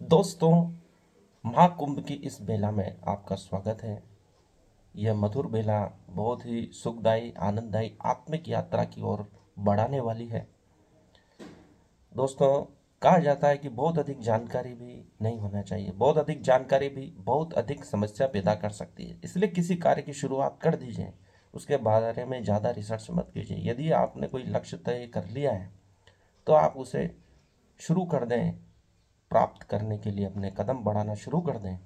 दोस्तों, महाकुंभ की इस बेला में आपका स्वागत है। यह मधुर बेला बहुत ही सुखदायी, आनंददायी, आत्मिक यात्रा की ओर बढ़ाने वाली है। दोस्तों, कहा जाता है कि बहुत अधिक जानकारी भी नहीं होना चाहिए। बहुत अधिक जानकारी भी बहुत अधिक समस्या पैदा कर सकती है। इसलिए किसी कार्य की शुरुआत कर दीजिए, उसके बारे में ज़्यादा रिसर्च मत कीजिए। यदि आपने कोई लक्ष्य तय कर लिया है तो आप उसे शुरू कर दें। प्राप्त करने के लिए अपने कदम बढ़ाना शुरू कर दें।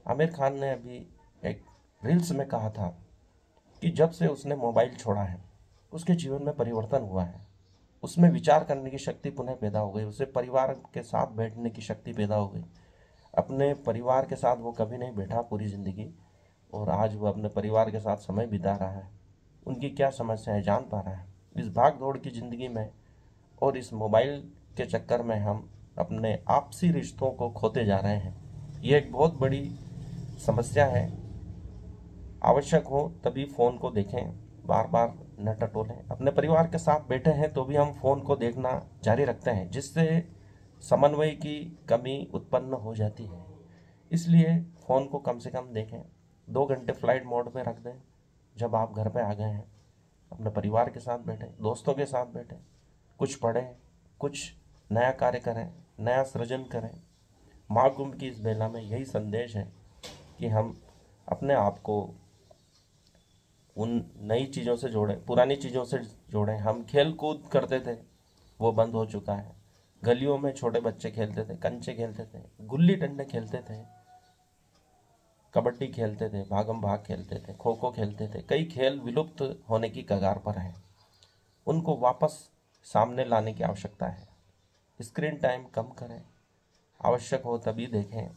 आमिर खान ने अभी एक रील्स में कहा था कि जब से उसने मोबाइल छोड़ा है उसके जीवन में परिवर्तन हुआ है। उसमें विचार करने की शक्ति पुनः पैदा हो गई, उसे परिवार के साथ बैठने की शक्ति पैदा हो गई। अपने परिवार के साथ वो कभी नहीं बैठा पूरी ज़िंदगी, और आज वो अपने परिवार के साथ समय बिता रहा है। उनकी क्या समस्या है जान पा रहा है। इस भाग दौड़ की ज़िंदगी में और इस मोबाइल के चक्कर में हम अपने आपसी रिश्तों को खोते जा रहे हैं। यह एक बहुत बड़ी समस्या है। आवश्यक हो तभी फ़ोन को देखें, बार बार न टटोलें। अपने परिवार के साथ बैठे हैं तो भी हम फ़ोन को देखना जारी रखते हैं, जिससे समन्वय की कमी उत्पन्न हो जाती है। इसलिए फ़ोन को कम से कम देखें। 2 घंटे फ्लाइट मोड में रख दें। जब आप घर पे आ गए हैं, अपने परिवार के साथ बैठें, दोस्तों के साथ बैठें, कुछ पढ़ें, कुछ नया कार्य करें, नया सृजन करें। महाकुंभ की इस बेला में यही संदेश है कि हम अपने आप को उन नई चीज़ों से जोड़ें, पुरानी चीज़ों से जोड़ें। हम खेल कूद करते थे, वो बंद हो चुका है। गलियों में छोटे बच्चे खेलते थे, कंचे खेलते थे, गुल्ली डंडे खेलते थे, कबड्डी खेलते थे, भागम भाग खेलते थे, खो खो खेलते थे। कई खेल विलुप्त होने की कगार पर हैं। उनको वापस सामने लाने की आवश्यकता है। स्क्रीन टाइम कम करें, आवश्यक हो तभी देखें,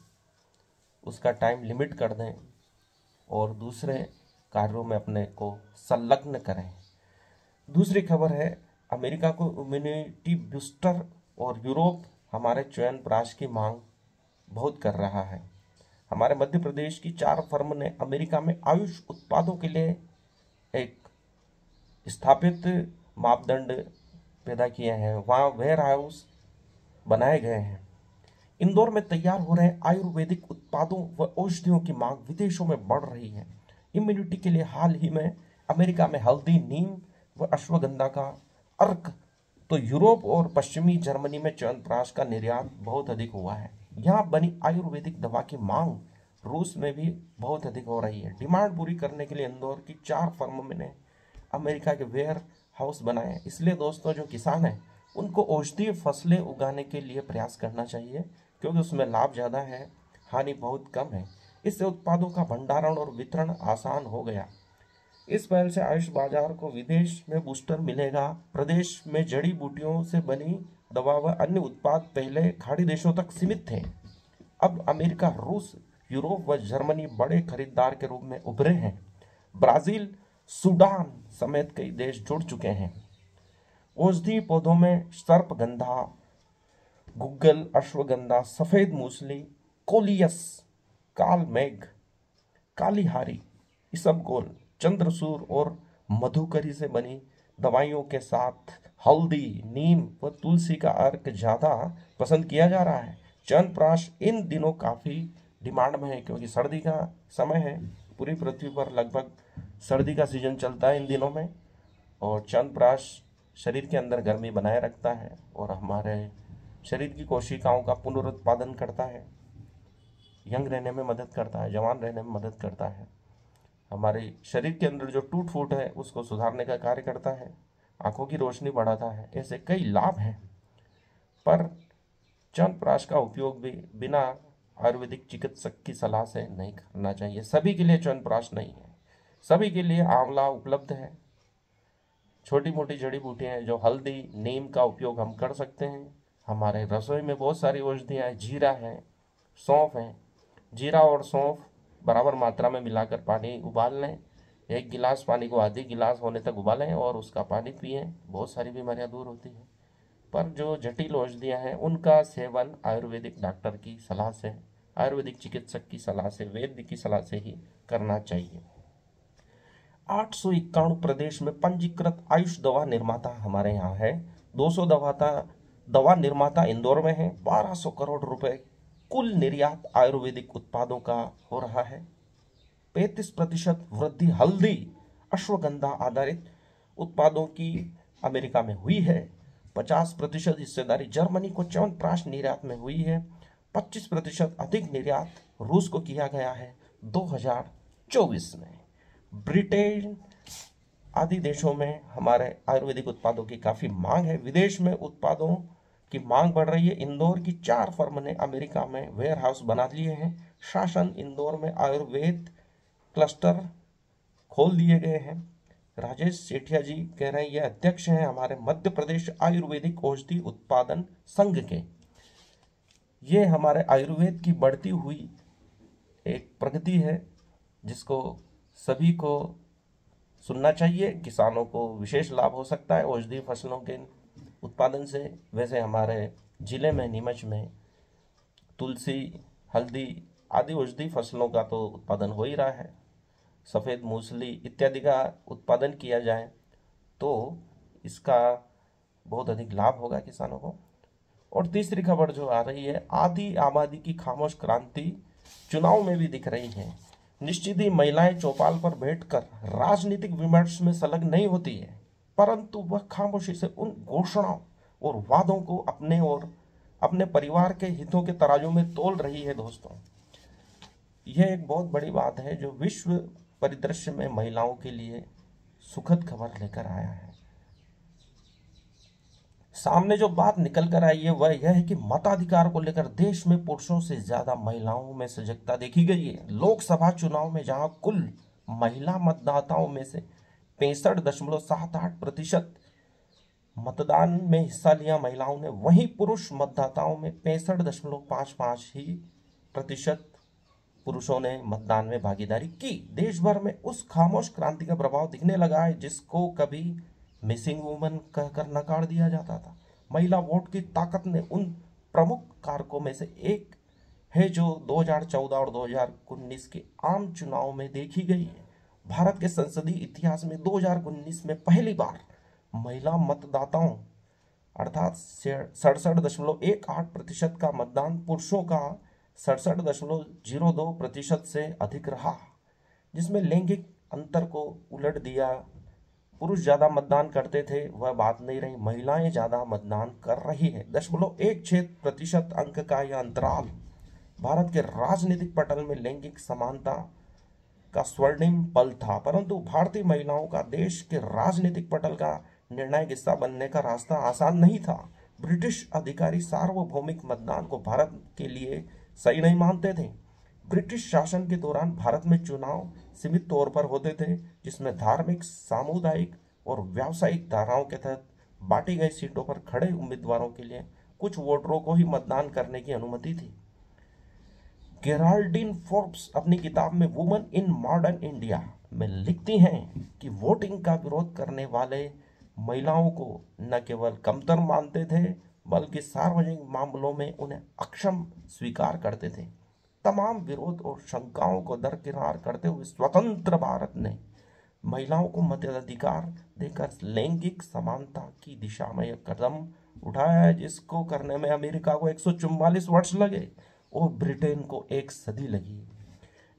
उसका टाइम लिमिट कर दें और दूसरे कार्यों में अपने को संलग्न करें। दूसरी खबर है, अमेरिका को इम्यूनिटी बूस्टर और यूरोप हमारे च्यवनप्राश की मांग बहुत कर रहा है। हमारे मध्य प्रदेश की 4 फर्म ने अमेरिका में आयुष उत्पादों के लिए एक स्थापित मापदंड पैदा किए हैं। वहाँ वेयर हाउस बनाए गए हैं। इंदौर में तैयार हो रहे आयुर्वेदिक उत्पादों व औषधियों की मांग विदेशों में बढ़ रही है। इम्यूनिटी के लिए हाल ही में अमेरिका में हल्दी, नीम व अश्वगंधा का अर्क, तो यूरोप और पश्चिमी जर्मनी में च्यवनप्राश का निर्यात बहुत अधिक हुआ है। यहाँ बनी आयुर्वेदिक दवा की मांग रूस में भी बहुत अधिक हो रही है। डिमांड पूरी करने के लिए इंदौर की 4 फर्म ने अमेरिका के वेयर हाउस बनाए हैं। इसलिए दोस्तों, जो किसान हैं उनको औषधीय फसलें उगाने के लिए प्रयास करना चाहिए, क्योंकि उसमें लाभ ज़्यादा है, हानि बहुत कम है। इससे उत्पादों का भंडारण और वितरण आसान हो गया। इस पहल से आयुष बाजार को विदेश में बूस्टर मिलेगा। प्रदेश में जड़ी बूटियों से बनी दवा व अन्य उत्पाद पहले खाड़ी देशों तक सीमित थे। अब अमेरिका, रूस, यूरोप व जर्मनी बड़े खरीदार के रूप में उभरे हैं। ब्राजील, सूडान समेत कई देश जुड़ चुके हैं। औषधीय पौधों में सर्पगंधा, गुग्गल, अश्वगंधा, सफेद मूसली, कोलियस, कालमेघ, कालीहारी, इसबगोल, चंद्रसूर और मधुकरी से बनी दवाइयों के साथ हल्दी, नीम व तुलसी का अर्क ज़्यादा पसंद किया जा रहा है। च्यवनप्राश इन दिनों काफ़ी डिमांड में है, क्योंकि सर्दी का समय है। पूरी पृथ्वी पर लगभग सर्दी का सीजन चलता है इन दिनों में, और च्यवनप्राश शरीर के अंदर गर्मी बनाए रखता है और हमारे शरीर की कोशिकाओं का पुनरुत्पादन करता है, यंग रहने में मदद करता है, जवान रहने में मदद करता है। हमारे शरीर के अंदर जो टूट फूट है उसको सुधारने का कार्य करता है, आंखों की रोशनी बढ़ाता है। ऐसे कई लाभ हैं। पर च्यवनप्राश का उपयोग भी बिना आयुर्वेदिक चिकित्सक की सलाह से नहीं करना चाहिए। सभी के लिए च्यवनप्राश नहीं है। सभी के लिए आंवला उपलब्ध है। छोटी मोटी जड़ी बूटियाँ हैं, जो हल्दी, नीम का उपयोग हम कर सकते हैं। हमारे रसोई में बहुत सारी औषधियाँ हैं, जीरा है, सौंफ है। जीरा और सौंफ बराबर मात्रा में मिलाकर पानी उबाल लें। 1 गिलास पानी को आधी गिलास होने तक उबालें और उसका पानी पिएं। बहुत सारी बीमारियां दूर होती हैं। पर जो जटिल औषधियाँ हैं उनका सेवन आयुर्वेदिक डॉक्टर की सलाह से, आयुर्वेदिक चिकित्सक की सलाह से, वैद्य की सलाह से ही करना चाहिए। 891 प्रदेश में पंजीकृत आयुष दवा निर्माता हमारे यहाँ है। 200 दवा निर्माता इंदौर में है। 1200 करोड़ रुपए कुल निर्यात आयुर्वेदिक उत्पादों का हो रहा है। 35% वृद्धि हल्दी अश्वगंधा आधारित उत्पादों की अमेरिका में हुई है। 50% हिस्सेदारी जर्मनी को च्यवनप्राश निर्यात में हुई है। 25% अधिक निर्यात रूस को किया गया है 2024 में। ब्रिटेन आदि देशों में हमारे आयुर्वेदिक उत्पादों की काफी मांग है। विदेश में उत्पादों की मांग बढ़ रही है। इंदौर की 4 फर्म ने अमेरिका में वेयर हाउस बना लिए हैं। शासन इंदौर में आयुर्वेद क्लस्टर खोल दिए गए हैं। राजेश सेठिया जी कह रहे हैं, ये अध्यक्ष हैं हमारे मध्य प्रदेश आयुर्वेदिक औषधि उत्पादन संघ के। ये हमारे आयुर्वेद की बढ़ती हुई एक प्रगति है जिसको सभी को सुनना चाहिए। किसानों को विशेष लाभ हो सकता है औषधि फसलों के उत्पादन से। वैसे हमारे जिले में नीमच में तुलसी, हल्दी आदि औषधि फसलों का तो उत्पादन हो ही रहा है। सफ़ेद मूसली इत्यादि का उत्पादन किया जाए तो इसका बहुत अधिक लाभ होगा किसानों को। और तीसरी खबर जो आ रही है, आधी आबादी की खामोश क्रांति चुनाव में भी दिख रही है। निश्चित ही महिलाएं चौपाल पर बैठकर राजनीतिक विमर्श में संलग्न नहीं होती है, परंतु वह खामोशी से उन घोषणाओं और वादों को अपने और अपने परिवार के हितों के तराजू में तोल रही है। दोस्तों, यह एक बहुत बड़ी बात है जो विश्व परिदृश्य में महिलाओं के लिए सुखद खबर लेकर आया है। सामने जो बात निकल कर आई है वह यह है कि मताधिकार को लेकर देश में पुरुषों से ज्यादा महिलाओं में सजगता देखी गई है। लोकसभा चुनाव में जहां कुल महिला मतदाताओं में से 65.78% मतदान में हिस्सा लिया महिलाओं ने, वहीं पुरुष मतदाताओं में 65.55 ही प्रतिशत पुरुषों ने मतदान में भागीदारी की। देश भर में उस खामोश क्रांति का प्रभाव दिखने लगा है जिसको कभी मिसिंग वुमन कहकर नकार दिया जाता था। महिला वोट की ताकत ने उन प्रमुख कारकों में से एक है जो 2014 और 2019 के आम चुनाव में देखी गई है। भारत के संसदीय इतिहास में 2019 में पहली बार महिला मतदाताओं अर्थात 67.18% का मतदान पुरुषों का 67.02% से अधिक रहा, जिसमें लैंगिक अंतर को उलट दिया। पुरुष ज्यादा मतदान करते थे वह बात नहीं रही, महिलाएं ज्यादा मतदान कर रही है। 0.16% अंक का यह अंतराल भारत के राजनीतिक पटल में लैंगिक समानता का स्वर्णिम पल था, परंतु भारतीय महिलाओं का देश के राजनीतिक पटल का निर्णायक हिस्सा बनने का रास्ता आसान नहीं था। ब्रिटिश अधिकारी सार्वभौमिक मतदान को भारत के लिए सही नहीं मानते थे। ब्रिटिश शासन के दौरान भारत में चुनाव सीमित तौर पर होते थे, जिसमें धार्मिक, सामुदायिक और व्यावसायिक धाराओं के तहत बांटी गई सीटों पर खड़े उम्मीदवारों के लिए कुछ वोटरों को ही मतदान करने की अनुमति थी। गेराल्डीन फोर्ब्स अपनी किताब में वुमन इन मॉडर्न इंडिया में लिखती हैं कि वोटिंग का विरोध करने वाले महिलाओं को न केवल कमतर मानते थे बल्कि सार्वजनिक मामलों में उन्हें अक्षम स्वीकार करते थे। तमाम विरोध और शंकाओं को दरकिनार करते हुए स्वतंत्र भारत ने महिलाओं को मताधिकार देकर लैंगिक समानता की दिशा में एक कदम उठाया है, जिसको करने में अमेरिका को 144 वर्ष लगे और ब्रिटेन को 1 सदी लगी।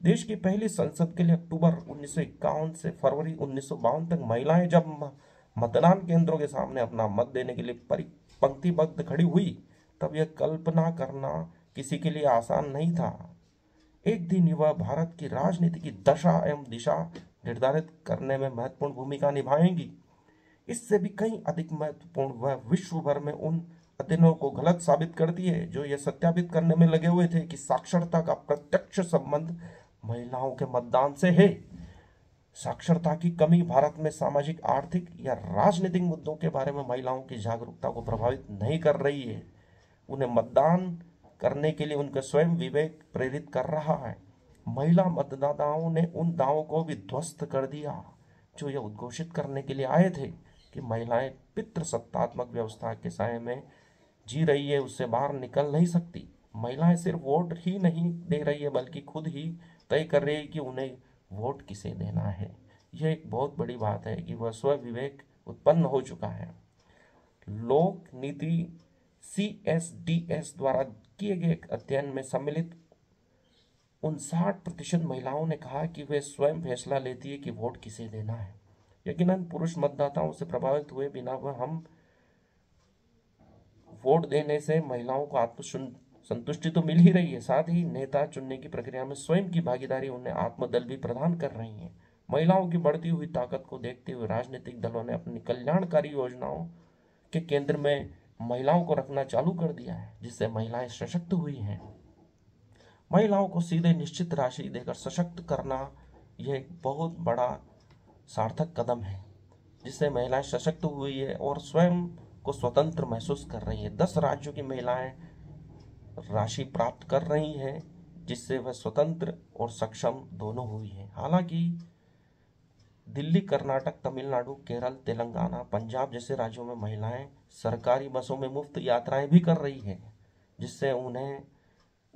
देश की पहली संसद के लिए अक्टूबर 1951 से फरवरी 1952 तक महिलाएं जब मतदान केंद्रों के सामने अपना मत देने के लिए पंक्तिबद्ध खड़ी हुई, तब यह कल्पना करना किसी के लिए आसान नहीं था। एक दिन वह भारत की राजनीति की दशा एवं दिशा निर्धारित करने में महत्वपूर्ण भूमिका निभाएंगी। इससे भी कहीं अधिक महत्वपूर्ण, वह विश्व भर में उन अध्ययनों को गलत साबित करती है जो यह सत्यापित करने में लगे हुए थे कि साक्षरता का प्रत्यक्ष संबंध महिलाओं के मतदान से है। साक्षरता की कमी भारत में सामाजिक, आर्थिक या राजनीतिक मुद्दों के बारे में महिलाओं की जागरूकता को प्रभावित नहीं कर रही है। उन्हें मतदान करने के लिए उनका स्वयं विवेक प्रेरित कर रहा है। महिला मतदाताओं ने उन दावों को भी ध्वस्त कर दिया जो यह उद्घोषित करने के लिए आए थे कि महिलाएं पितृसत्तात्मक व्यवस्था के साए में जी रही है, उससे बाहर निकल नहीं सकती। महिलाएं सिर्फ वोट ही नहीं दे रही है बल्कि खुद ही तय कर रही है कि उन्हें वोट किसे देना है। यह एक बहुत बड़ी बात है कि वह स्व विवेक उत्पन्न हो चुका है। लोक नीति CSDS द्वारा किए गए एक अध्ययन में सम्मिलित 59% महिलाओं ने कहा कि वे स्वयं फैसला लेती है कि वोट किसे देना है। यकीनन पुरुष मतदाताओं से प्रभावित हुए बिना वह हम वोट देने से महिलाओं को आत्म संतुष्टि तो मिल ही रही है, साथ ही नेता चुनने की प्रक्रिया में स्वयं की भागीदारी उन्हें आत्मदल भी प्रदान कर रही है। महिलाओं की बढ़ती हुई ताकत को देखते हुए राजनीतिक दलों ने अपनी कल्याणकारी योजनाओं के केंद्र में महिलाओं को रखना चालू कर दिया है, जिससे महिलाएं सशक्त हुई हैं। महिलाओं को सीधे निश्चित राशि देकर सशक्त करना यह एक बहुत बड़ा सार्थक कदम है, जिससे महिलाएं सशक्त हुई है और स्वयं को स्वतंत्र महसूस कर रही है। 10 राज्यों की महिलाएं राशि प्राप्त कर रही हैं, जिससे वह स्वतंत्र और सक्षम दोनों हुई हैं। हालांकि दिल्ली, कर्नाटक, तमिलनाडु, केरल, तेलंगाना, पंजाब जैसे राज्यों में महिलाएं सरकारी बसों में मुफ्त यात्राएं भी कर रही हैं, जिससे उन्हें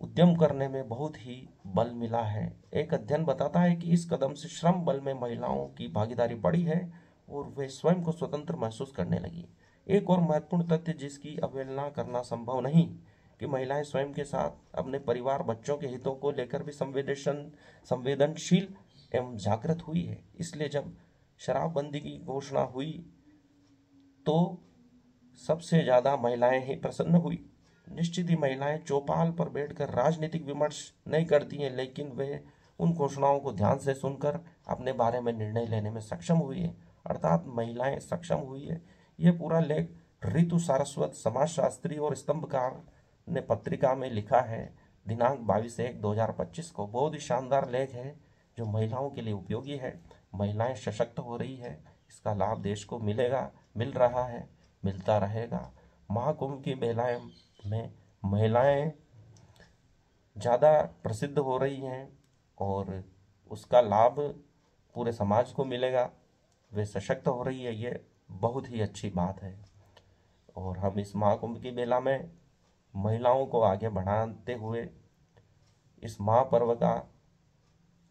उद्यम करने में बहुत ही बल मिला है। एक अध्ययन बताता है कि इस कदम से श्रम बल में महिलाओं की भागीदारी बढ़ी है और वे स्वयं को स्वतंत्र महसूस करने लगी। एक और महत्वपूर्ण तथ्य जिसकी अवहेलना करना संभव नहीं कि महिलाएं स्वयं के साथ अपने परिवार, बच्चों के हितों को लेकर भी संवेदनशील एवं जागृत हुई है। इसलिए जब शराबबंदी की घोषणा हुई तो सबसे ज्यादा महिलाएं ही प्रसन्न हुई। निश्चित ही महिलाएं चौपाल पर बैठकर राजनीतिक विमर्श नहीं करती हैं, लेकिन वे उन घोषणाओं को ध्यान से सुनकर अपने बारे में निर्णय लेने में सक्षम हुई है, अर्थात महिलाएं सक्षम हुई है। यह पूरा लेख ऋतु सारस्वत, समाजशास्त्री और स्तंभकार ने पत्रिका में लिखा है, दिनांक 22/1/2025 को। बहुत ही शानदार लेख है जो महिलाओं के लिए उपयोगी है। महिलाएं सशक्त हो रही है, इसका लाभ देश को मिलेगा, मिल रहा है, मिलता रहेगा। महाकुंभ की बेलाएं में महिलाएं ज़्यादा प्रसिद्ध हो रही हैं और उसका लाभ पूरे समाज को मिलेगा। वे सशक्त हो रही है, ये बहुत ही अच्छी बात है। और हम इस महाकुंभ की बेला में महिलाओं को आगे बढ़ाते हुए इस महापर्व का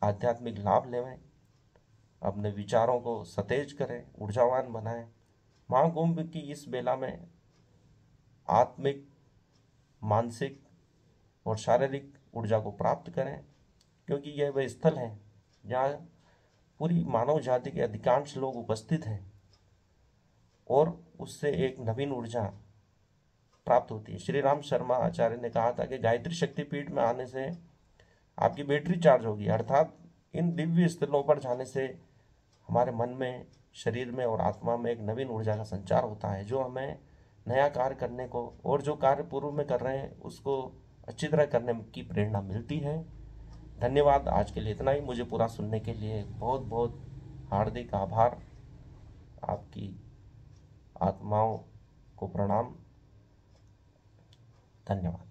आध्यात्मिक लाभ लें, अपने विचारों को सतेज करें, ऊर्जावान बनाएं। महाकुंभ की इस बेला में आत्मिक, मानसिक और शारीरिक ऊर्जा को प्राप्त करें, क्योंकि यह वह स्थल है जहाँ पूरी मानव जाति के अधिकांश लोग उपस्थित हैं और उससे एक नवीन ऊर्जा प्राप्त होती है। श्री राम शर्मा आचार्य ने कहा था कि गायत्री शक्तिपीठ में आने से आपकी बैटरी चार्ज होगी, अर्थात इन दिव्य स्थलों पर जाने से हमारे मन में, शरीर में और आत्मा में एक नवीन ऊर्जा का संचार होता है, जो हमें नया कार्य करने को और जो कार्य पूर्व में कर रहे हैं उसको अच्छी तरह करने की प्रेरणा मिलती है। धन्यवाद। आज के लिए इतना ही। मुझे पूरा सुनने के लिए बहुत बहुत हार्दिक आभार। आपकी आत्माओं को प्रणाम। धन्यवाद।